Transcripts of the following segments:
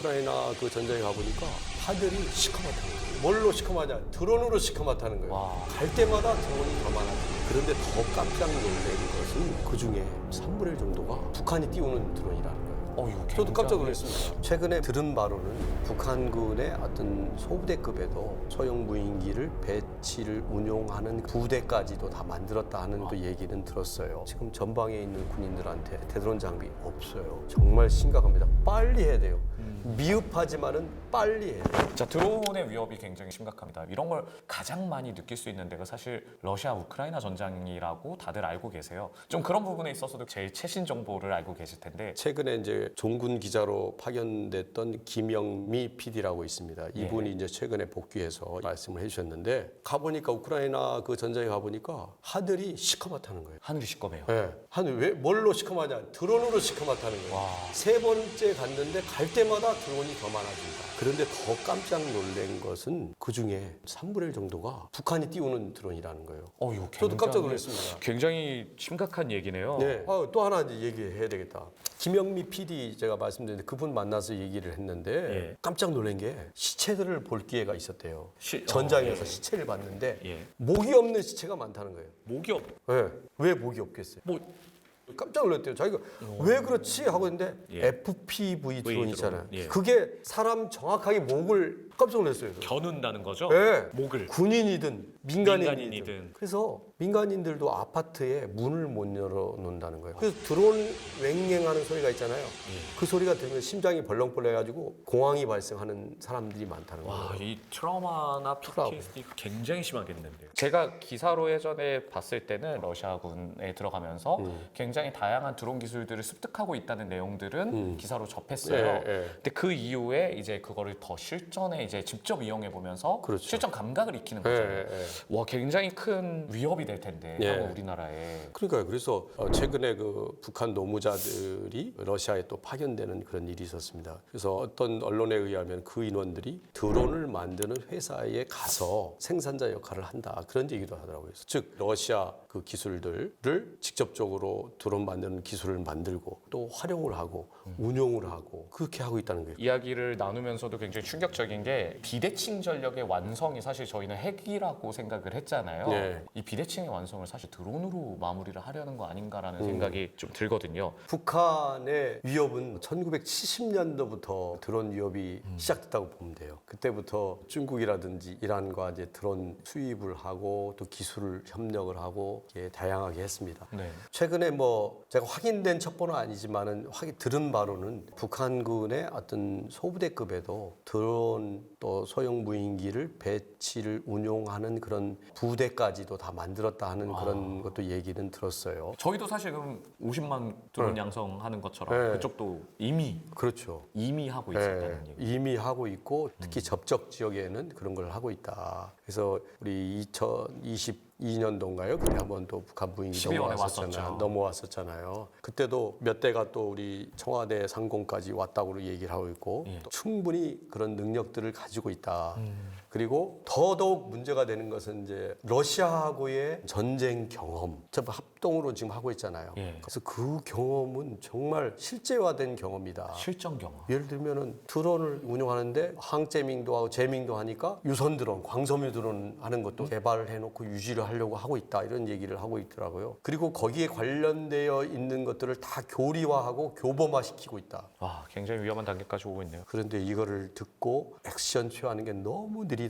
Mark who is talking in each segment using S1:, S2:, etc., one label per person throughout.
S1: 우크라이나 그 전장에 가보니까 하늘이 시커멓다는 거예요. 뭘로 시커멓냐? 드론으로 시커멓다는 거예요.
S2: 와.
S1: 갈 때마다 드론이 더 많아지고. 그런데 더 깜짝 놀란 것은 그 중에 3분의 1 정도가 북한이 띄우는 드론이라는 거예요.
S2: 이거
S1: 저도 깜짝 놀랐습니다. 최근에 들은 바로는 북한군의 어떤 소부대급에도 소형 무인기를 배치를 운용하는 부대까지도 다 만들었다 하는 그 얘기는 들었어요. 지금 전방에 있는 군인들한테 대드론 장비 없어요. 정말 심각합니다. 빨리 해야 돼요. 미흡하지만은 빨리 해야 돼요.
S2: 자, 드론의 위협이 굉장히 심각합니다. 이런 걸 가장 많이 느낄 수 있는 데가 사실 러시아 우크라이나 전장이라고 다들 알고 계세요. 좀 그런 부분에 있어서도 제일 최신 정보를 알고 계실 텐데
S1: 최근에 이제 종군 기자로 파견됐던 김영미 PD라고 있습니다. 이분이 이제 최근에 복귀해서 말씀을 해주셨는데 가보니까 우크라이나 그 전장에 가보니까 하늘이 시커멓다는 거예요.
S2: 하늘이 시꺼매요.
S1: 네. 하늘 왜 뭘로 시커멓냐? 드론으로 시커멓다는 거예요.
S2: 와.
S1: 세 번째 갔는데 갈 때마다 드론이 더 많아진다. 그런데 더 깜짝 놀란 것은 그 중에 3분의 1 정도가 북한이 띄우는 드론이라는 거예요.
S2: 이거
S1: 저도 깜짝 놀랐습니다.
S2: 굉장히 심각한 얘기네요.
S1: 네. 또 하나 이제 얘기해야 되겠다. 김영미 PD 제가 말씀드렸는데 그분 만나서 얘기를 했는데
S2: 예.
S1: 깜짝 놀란 게 시체들을 볼 기회가 있었대요.
S2: 시-
S1: 전장에서
S2: 예.
S1: 시체를 봤는데
S2: 예.
S1: 목이 없는 시체가 많다는 거예요.
S2: 목이 없.
S1: 네. 왜 목이 없겠어요?
S2: 뭐
S1: 깜짝 놀랐대요. 자기가 왜 그렇지 하고 있는데
S2: 예.
S1: FPV 드론
S2: 드론.
S1: 있잖아요.
S2: 예.
S1: 그게 사람 정확하게 목을 깜짝 놀랐어요.
S2: 겨눈다는 거죠?
S1: 네.
S2: 목을.
S1: 군인이든 민간인이든.
S2: 민간인이든.
S1: 그래서 민간인들도 아파트에 문을 못 열어놓는다는 거예요. 그래서 드론 웽웽하는 소리가 있잖아요. 그 소리가 들으면 심장이 벌렁벌렁해가지고 공황이 발생하는 사람들이 많다는 거예요.
S2: 와, 이 트라우마나
S1: 트라우마.
S2: PTSD 굉장히 심하겠는데요. 제가 기사로 예전에 봤을 때는 러시아군에 들어가면서 굉장히 다양한 드론 기술들을 습득하고 있다는 내용들은 기사로 접했어요.
S1: 예, 예.
S2: 근데 그 이후에 이제 그거를 더 실전에 이제 직접 이용해 보면서
S1: 그렇죠.
S2: 실전 감각을 익히는
S1: 예,
S2: 거잖아요.
S1: 예, 예.
S2: 와, 굉장히 큰 위협이 될 텐데
S1: 예.
S2: 한국 우리나라에.
S1: 그러니까요. 그래서 최근에 그 북한 노무자들이 러시아에 또 파견되는 그런 일이 있었습니다. 그래서 어떤 언론에 의하면 그 인원들이 드론을 만드는 회사에 가서 생산자 역할을 한다. 그런 얘기도 하더라고요. 즉 러시아 그 기술들을 직접적으로 드론 만드는 기술을 만들고 또 활용을 하고 운용을 하고 그렇게 하고 있다는 거예요.
S2: 이야기를 나누면서도 굉장히 충격적인 게 비대칭 전력의 완성이 사실 저희는 핵이라고 생각을 했잖아요.
S1: 네.
S2: 이 비대칭의 완성을 사실 드론으로 마무리를 하려는 거 아닌가라는 생각이 좀 들거든요.
S1: 북한의 위협은 1970년도부터 드론 위협이 시작됐다고 보면 돼요. 그때부터 중국이라든지 이란과 이제 드론 수입을 하고 또 기술 협력을 하고 이렇게 다양하게 했습니다.
S2: 네.
S1: 최근에 뭐 제가 확인된 첩보는 아니지만은 들은 바로는 북한군의 어떤 소부대급에도 드론 또 소형 무인기를 배치를 운용하는 그런 부대까지도 다 만들었다 하는 그런 것도 얘기는 들었어요.
S2: 저희도 사실 그럼 50만 드론 양성하는 것처럼
S1: 네.
S2: 그쪽도 이미
S1: 그렇죠.
S2: 하고 있었다는 얘기.
S1: 이미 하고 있고 특히 접적 지역에는 그런 걸 하고 있다. 그래서 우리 2022년도인가요? 그때 한번 또 북한 무인기
S2: 12월에 왔었죠.
S1: 넘어왔었잖아요. 그때도 몇 대가 또 우리 청와대 상공까지 왔다고 얘기를 하고 있고
S2: 예.
S1: 또 충분히 그런 능력들을 가지고 있다. 그리고 더더욱 문제가 되는 것은 이제 러시아하고의 전쟁 경험, 전부 합동으로 지금 하고 있잖아요.
S2: 예.
S1: 그래서 그 경험은 정말 실제화된 경험이다.
S2: 실전 경험.
S1: 예를 들면은 드론을 운용하는데 항제밍도 하고 제밍도 하니까 유선 드론, 광섬유 드론 하는 것도 개발을 해놓고 유지를 하려고 하고 있다 이런 얘기를 하고 있더라고요. 그리고 거기에 관련되어 있는 것들을 다 교리화하고 교범화시키고 있다.
S2: 와, 굉장히 위험한 단계까지 오고 있네요.
S1: 그런데 이거를 듣고 액션 취하는 게 너무 느리다.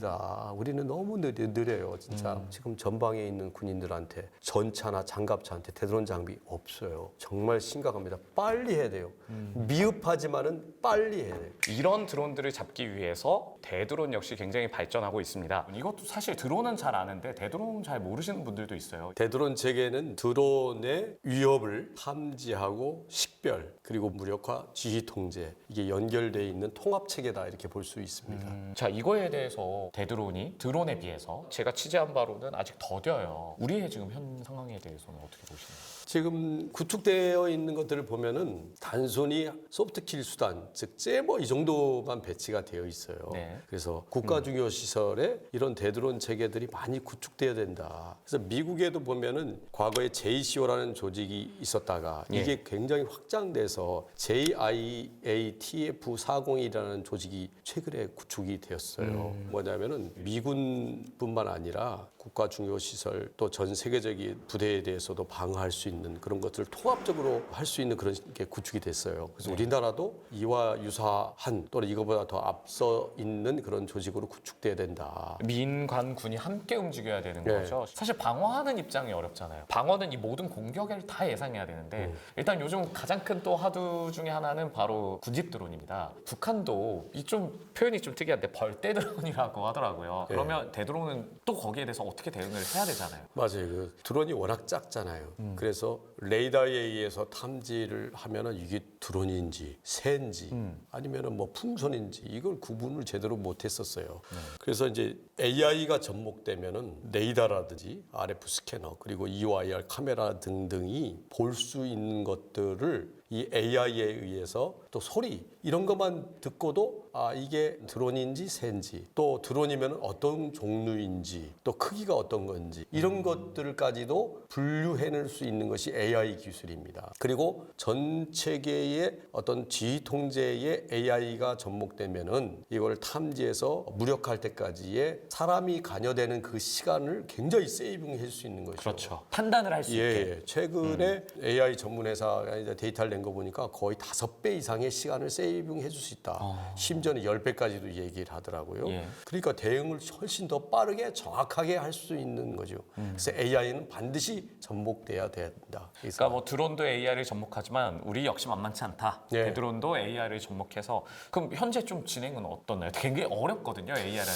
S1: 우리는 너무 느려요. 진짜 지금 전방에 있는 군인들한테 전차나 장갑차한테 대드론 장비 없어요. 정말 심각합니다. 빨리 해야 돼요. 미흡하지만은 빨리 해야 돼요.
S2: 이런 드론들을 잡기 위해서 대드론 역시 굉장히 발전하고 있습니다. 이것도 사실 드론은 잘 아는데 대드론 잘 모르시는 분들도 있어요.
S1: 대드론 체계는 드론의 위협을 탐지하고 식별 그리고 무력화, 지휘 통제 이게 연결되어 있는 통합 체계다 이렇게 볼 수 있습니다.
S2: 자, 이거에 대해서 대드론이 드론에 비해서 제가 취재한 바로는 아직 더뎌요. 우리의 지금 현 상황에 대해서는 어떻게 어떻게 보시나요?
S1: 지금 구축되어 있는 것들을 보면은 단순히 소프트킬 수단, 즉 제머 이 정도만 배치가 되어 있어요.
S2: 네.
S1: 그래서 국가 중요 시설에 이런 대드론 체계들이 많이 구축돼야 된다. 그래서 미국에도 보면은 과거에 JCO라는 조직이 있었다가
S2: 예.
S1: 이게 굉장히 확장돼서 JIATF-401이라는 조직이 최근에 구축이 되었어요. 뭐냐면은 미군뿐만 아니라 국가 중요 시설 또 전 세계적인 부대에 대해서도 방어할 수 있는 그런 것들을 통합적으로 할 수 있는 그런 게 구축이 됐어요. 그래서 우리나라도 이와 유사한 또는 이거보다 더 앞서 있는 그런 조직으로 구축돼야 된다.
S2: 민관군이 함께 움직여야 되는
S1: 네.
S2: 거죠. 사실 방어하는 입장이 어렵잖아요. 방어는 이 모든 공격을 다 예상해야 되는데 일단 요즘 가장 큰 또 화두 중에 하나는 바로 군집 드론입니다. 북한도 이 좀 표현이 좀 특이한데 벌떼 드론이라고 하더라고요. 그러면 대드론은 또 거기에 대해서 어떻게 대응을 해야 되잖아요.
S1: 맞아요. 그 드론이 워낙 작잖아요. 그래서 레이더에 의해서 탐지를 하면은 이게 드론인지 새인지 아니면은 뭐 풍선인지 이걸 구분을 제대로 못했었어요. 그래서 이제 AI가 접목되면은 레이더라든지 RF 스캐너 그리고 EOIR 카메라 등등이 볼 수 있는 것들을 이 AI에 의해서 또 소리 이런 것만 듣고도 아 이게 드론인지 새인지 또 드론이면 어떤 종류인지 또 크기가 어떤 건지 이런 것들까지도 분류해낼 수 있는 것이 AI 기술입니다. 그리고 전 체계의 어떤 지휘 통제에 AI가 접목되면은 이걸 탐지해서 무력할 때까지의 사람이 관여되는 그 시간을 굉장히 세이빙할 수 있는 것이죠.
S2: 그렇죠. 판단을 할 수 있게.
S1: 예, 최근에 AI 전문 회사가 이제 데이터를 낸 거 보니까 거의 5배 이상의 시간을 세이빙 해줄 수 있다. 심지어는 10배까지도 얘기를 하더라고요.
S2: 예.
S1: 그러니까 대응을 훨씬 더 빠르게 정확하게 할 수 있는 거죠. 그래서 AI는 반드시 접목돼야 된다.
S2: 그러니까 뭐 드론도 AI를 접목하지만 우리 역시 만만치 않다.
S1: 예.
S2: 대드론도 AI를 접목해서 그럼 현재 좀 진행은 어떻나요? 굉장히 어렵거든요. AI를.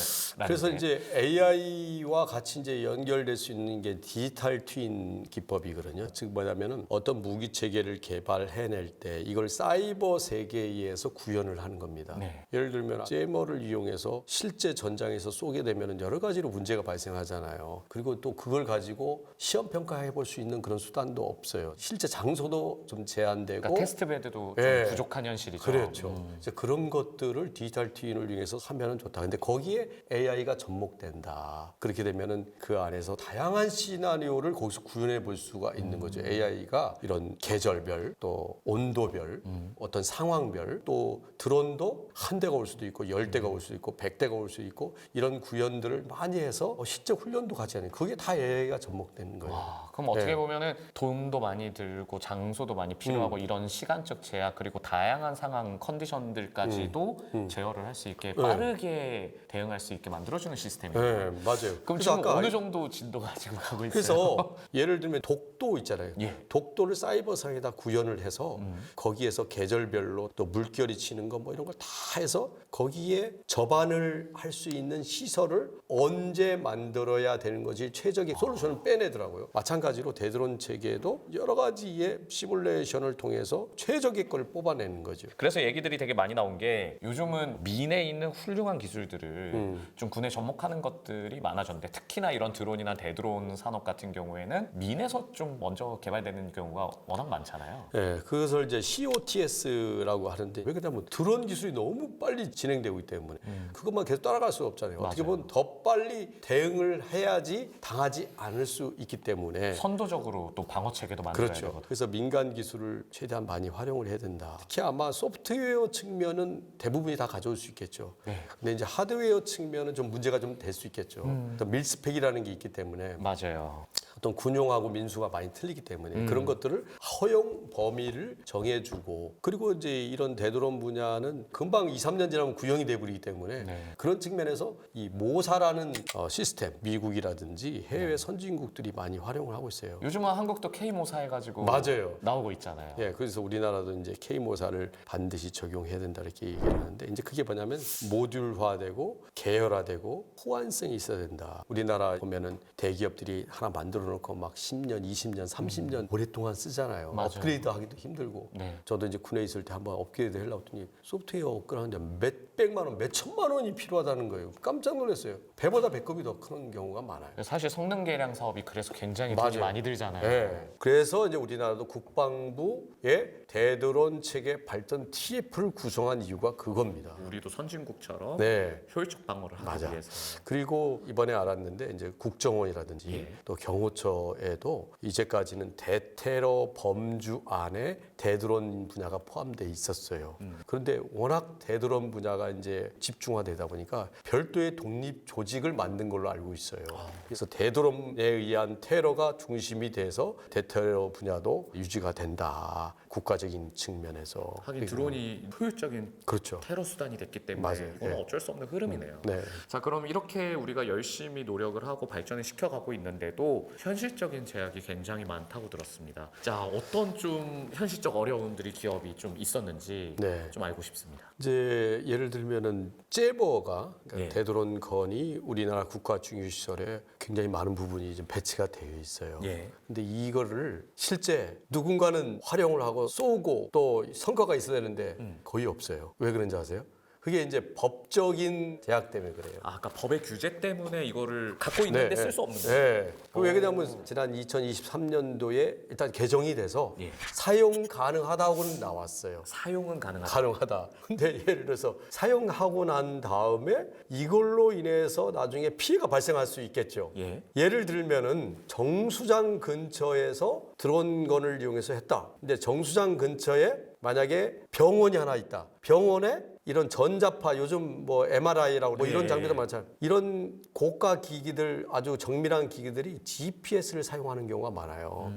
S1: 그래서 이제 AI와 같이 이제 연결될 수 있는 게 디지털 트윈 기법이거든요. 즉 뭐냐면은 어떤 무기 체계를 개발해낼 때 이걸 사이버 세계에 의해서 구현을 하는 겁니다.
S2: 네.
S1: 예를 들면 제머를 이용해서 실제 전장에서 쏘게 되면은 여러 가지로 문제가 발생하잖아요. 그리고 또 그걸 가지고 시험 평가해 볼 수 있는 그런 수단도 없어요. 실제 장소도 좀 제한되고
S2: 그러니까 테스트 베드도 좀
S1: 예.
S2: 부족한 현실이죠.
S1: 그렇죠. 이제 그런 것들을 디지털 트윈을 이용해서 하면은 좋다. 근데 거기에 AI가 접목된다. 그렇게 되면은 그 안에서 다양한 시나리오를 거기서 구현해 볼 수가 있는 거죠. AI가 이런 계절별 또 온도별 어떤 상황별 또 드론도 한 대가 올 수도 있고 10대가 올 수도 있고 100대가 올 수도 있고 이런 구현들을 많이 해서 실제 훈련도 같이 하는 그게 다 AI가 접목되는 거예요.
S2: 그럼 어떻게
S1: 네.
S2: 보면은 돈도 많이 들고 장소도 많이 필요하고 이런 시간적 제약 그리고 다양한 상황 컨디션들까지도 제어를 할 수 있게 빠르게 대응할 수 있게 만들어주는 시스템이에요.
S1: 네, 맞아요.
S2: 그럼
S1: 그래서
S2: 지금
S1: 아까
S2: 어느 정도 진도가 지금 가고 있어요?
S1: 그래서 예를 들면 독도 있잖아요.
S2: 예.
S1: 독도를 사이버상에다 구현을 해서 거기에서 계절별로 또 물결이 치는 거 뭐 이런 걸 다 해서 거기에 접안을 할 수 있는 시설을 언제 만들어야 되는 것이 최적의 솔루션을 빼내더라고요. 마찬가지로 대드론 체계도 여러 가지의 시뮬레이션을 통해서 최적의 걸 뽑아내는 거죠.
S2: 그래서 얘기들이 되게 많이 나온 게 요즘은 민에 있는 훌륭한 기술들을 좀 군에 접목하는 것들이 많아졌는데 특히나 이런 드론이나 대드론 산업 같은 경우에는 민에서 좀 먼저 개발되는 경우가 워낙 많잖아요.
S1: 네, 그것을 이제 COTS라고 하는데 왜 그러냐면 드론 기술이 너무 빨리 진행되고 있기 때문에 그것만 계속 따라갈 수 없잖아요. 어떻게 보면 더 빨리 대응을 해야지 당하지 않을 수 있기 때문에
S2: 선도적으로 또 방어 체계도 만들어야
S1: 그렇죠.
S2: 되거든요.
S1: 그래서 민간 기술을 최대한 많이 활용을 해야 된다. 특히 아마 소프트웨어 측면은 대부분이 다 가져올 수 있겠죠.
S2: 네.
S1: 근데 이제 하드웨어 측면은 좀 문제가 좀 될 수 있겠죠. 어떤 밀스펙이라는 게 있기 때문에
S2: 맞아요.
S1: 어떤 군용하고 민수가 많이 틀리기 때문에 그런 것들을 허용 범위를 정해주고 그리고 이제 이런 대드론 분야는 금방 2, 3년 지나면 구형이 돼버리기 때문에
S2: 네.
S1: 그런 측면에서 이 모사라는 시스템 미국이라든지 해외 선진국들이 많이 활용을 하고 있어요.
S2: 요즘은 한국도 K모사 해가지고
S1: 맞아요.
S2: 나오고 있잖아요.
S1: 예, 그래서 우리나라도 이제 K모사를 반드시 적용해야 된다 이렇게 얘기를 하는데 이제 그게 뭐냐면 모듈화되고 계열화되고 호환성이 있어야 된다. 우리나라 보면은 대기업들이 하나 만들어 놓고 막 10년, 20년, 30년 오랫동안 쓰잖아요.
S2: 맞아요.
S1: 업그레이드 하기도 힘들고.
S2: 네.
S1: 저도 이제 군에 있을 때 한번 업그레이드 하려고 했더니 소프트웨어 업그레이드 하는데 몇 몇백만 원, 몇천만 원이 필요하다는 거예요. 깜짝 놀랐어요. 배보다 배꼽이 더 큰 경우가 많아요.
S2: 사실 성능 개량 사업이 그래서 굉장히 돈이
S1: 맞아요.
S2: 많이 들잖아요.
S1: 네. 그래서 이제 우리나라도 국방부의 대드론 체계 발전 TF를 구성한 이유가 그겁니다.
S2: 우리도 선진국처럼
S1: 네.
S2: 효율적 방어를 하기
S1: 맞아.
S2: 위해서.
S1: 그리고 이번에 알았는데 이제 국정원이라든지
S2: 예.
S1: 또 경호처에도 이제까지는 대테러 범주 안에 대드론 분야가 포함돼 있었어요. 그런데 워낙 대드론 분야가 이제 집중화되다 보니까 별도의 독립 조직을 만든 걸로 알고 있어요. 그래서 대드론에 의한 테러가 중심이 돼서 대테러 분야도 유지가 된다. 국가적인 측면에서.
S2: 하긴 드론이 효율적인
S1: 그렇죠.
S2: 테러 수단이 됐기 때문에
S1: 맞아요.
S2: 이건
S1: 네.
S2: 어쩔 수 없는 흐름이네요.
S1: 네.
S2: 자, 그럼 이렇게 우리가 열심히 노력을 하고 발전을 시켜가고 있는데도 현실적인 제약이 굉장히 많다고 들었습니다. 자, 어떤 좀 현실적 어려움들이 기업이 좀 있었는지
S1: 네.
S2: 좀 알고 싶습니다.
S1: 이제 예를 들면은 째버가 그러니까
S2: 예.
S1: 대드론 건이 우리나라 국가 중유 시설에 굉장히 많은 부분이 좀 배치가 되어 있어요.
S2: 예.
S1: 근데 이거를 실제 누군가는 활용을 하고 쏘고 또 성과가 있어야 되는데 거의 없어요. 왜 그런지 아세요? 그게 이제 법적인 제약 때문에 그래요.
S2: 아까 법의 규제 때문에 이거를 갖고 있는데 쓸 수 없는 거예요.
S1: 네. 왜 그러냐면 지난 2023년도에 일단 개정이 돼서
S2: 예.
S1: 사용 가능하다고는 나왔어요.
S2: 사용은 가능하다.
S1: 가능하다. 근데 예를 들어서 사용하고 난 다음에 이걸로 인해서 나중에 피해가 발생할 수 있겠죠.
S2: 예.
S1: 예를 들면은 정수장 근처에서 드론건을 이용해서 했다. 근데 정수장 근처에 만약에 병원이 하나 있다. 병원에 이런 전자파 요즘 뭐 MRI라고 뭐 이런
S2: 예.
S1: 장비도 많잖아요. 이런 고가 기기들 아주 정밀한 기기들이 GPS를 사용하는 경우가 많아요.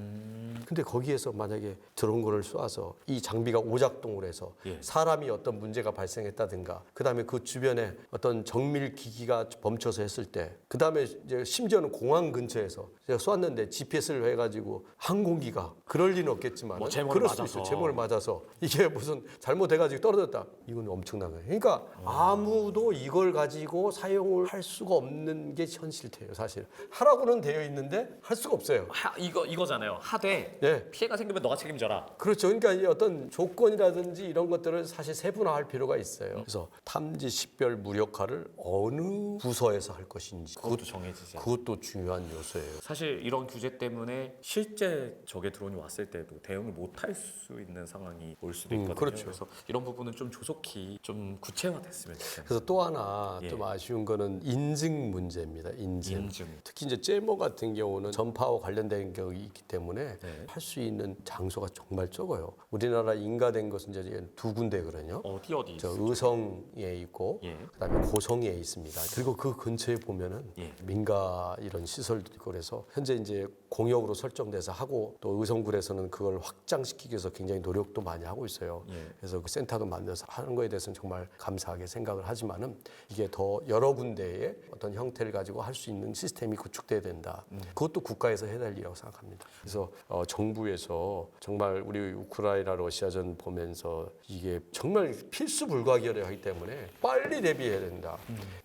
S1: 근데 거기에서 만약에 드론건을 쏴서 이 장비가 오작동을 해서
S2: 예.
S1: 사람이 어떤 문제가 발생했다든가 그다음에 그 주변에 어떤 정밀 기기가 멈춰서 했을 때 그다음에 이제 심지어는 공항 근처에서 제가 쐈는데 GPS를 해가지고 항공기가 그럴 리는 없겠지만
S2: 뭐 제목을
S1: 그럴 수도
S2: 맞아서.
S1: 있어요. 제목을 맞아서 이게 무슨 잘못해가지고 떨어졌다. 이건 엄청난 거예요. 그러니까 아무도 이걸 가지고 사용을 할 수가 없는 게 현실이에요. 사실 하라고는 되어 있는데 할 수가 없어요.
S2: 이거잖아요. 하되
S1: 네.
S2: 피해가 생기면 너가 책임져라.
S1: 그렇죠. 그러니까 이 어떤 조건이라든지 이런 것들을 사실 세분화할 필요가 있어요. 그래서 탐지 식별 무력화를 어느 부서에서 할 것인지
S2: 그것도 정해지지.
S1: 그것도 중요한 요소예요.
S2: 사실 이런 규제 때문에 실제 적의 드론이 왔을 때도 대응을 못 할 수 있는 상황이 올 수도 있거든요.
S1: 그렇죠.
S2: 그래서 이런 부분은 좀 조속히 좀 구체화됐으면 좋겠네요.
S1: 그래서 또 하나
S2: 예.
S1: 좀 아쉬운 거는 인증 문제입니다. 인증.
S2: 인증.
S1: 특히 이제 째모 같은 경우는 전파와 관련된 게 있기 때문에
S2: 네.
S1: 할 수 있는 장소가 정말 적어요. 우리나라 인가된 것은 이제 두 군데거든요.
S2: 어디
S1: 저
S2: 있어요?
S1: 의성에 있고
S2: 예.
S1: 그다음에 고성에 있습니다. 그리고 그 근처에 보면은
S2: 예.
S1: 민가 이런 시설도 있고 그래서 현재 이제 공역으로 설정돼서 하고 또 의성군에서는 그걸 확장시키기 위해서 굉장히 노력도 많이 하고 있어요.
S2: 예.
S1: 그래서 그 센터도 만들어서 하는 거에 대해서는 정말 감사하게 생각을 하지만은 이게 더 여러 군데의 어떤 형태를 가지고 할 수 있는 시스템이 구축돼야 된다. 그것도 국가에서 해야 될 일이라고 생각합니다. 그래서 정부에서 정말 우리 우크라이나 러시아전 보면서 이게 정말 필수 불가결하기 때문에 빨리 대비해야 된다.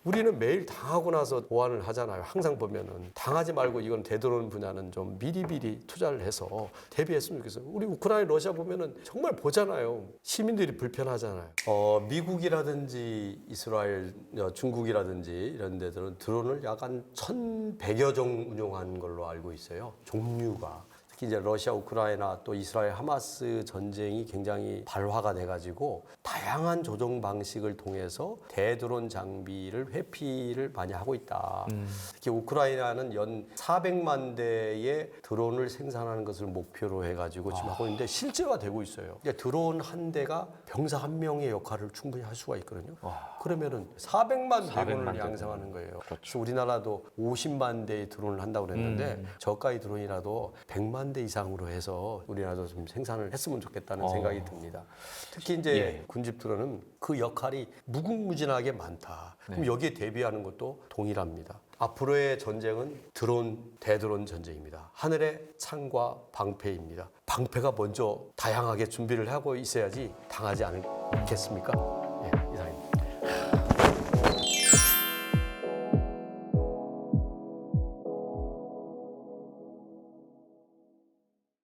S1: 우리는 매일 당하고 나서 보완을 하잖아요. 항상 보면은 당하지 말고 이건 되도록 분야는 좀 미리미리 투자를 해서 대비했으면 좋겠어요. 우리 우크라이나 러시아 보면은 정말 보잖아요. 시민들이 불편하잖아요. 미국이라든지 이스라엘, 중국이라든지 이런 데들은 드론을 약 한 1,100여 종 운용한 걸로 알고 있어요. 종류가. 특히 이제 러시아, 우크라이나 또 이스라엘 하마스 전쟁이 굉장히 발화가 돼가지고 다양한 조종 방식을 통해서 대드론 장비를 회피를 많이 하고 있다. 특히 우크라이나는 연 400만 대의 드론을 생산하는 것을 목표로 해가지고 지금 하고 있는데 실제가 되고 있어요. 그러니까 드론 한 대가 병사 한 명의 역할을 충분히 할 수가 있거든요. 그러면은 400만 대군을 양성하는 거예요. 그렇죠. 우리나라도 50만 대의 드론을 한다고 그랬는데 저가의 드론이라도 100만 대 이상으로 해서 우리나라도 좀 생산을 했으면 좋겠다는 생각이 듭니다. 특히 이제
S2: 예.
S1: 군집 드론은 그 역할이 무궁무진하게 많다. 그럼 여기에 대비하는 것도 동일합니다. 앞으로의 전쟁은 드론, 대드론 전쟁입니다. 하늘의 창과 방패입니다. 방패가 먼저 다양하게 준비를 하고 있어야지 당하지 않겠습니까?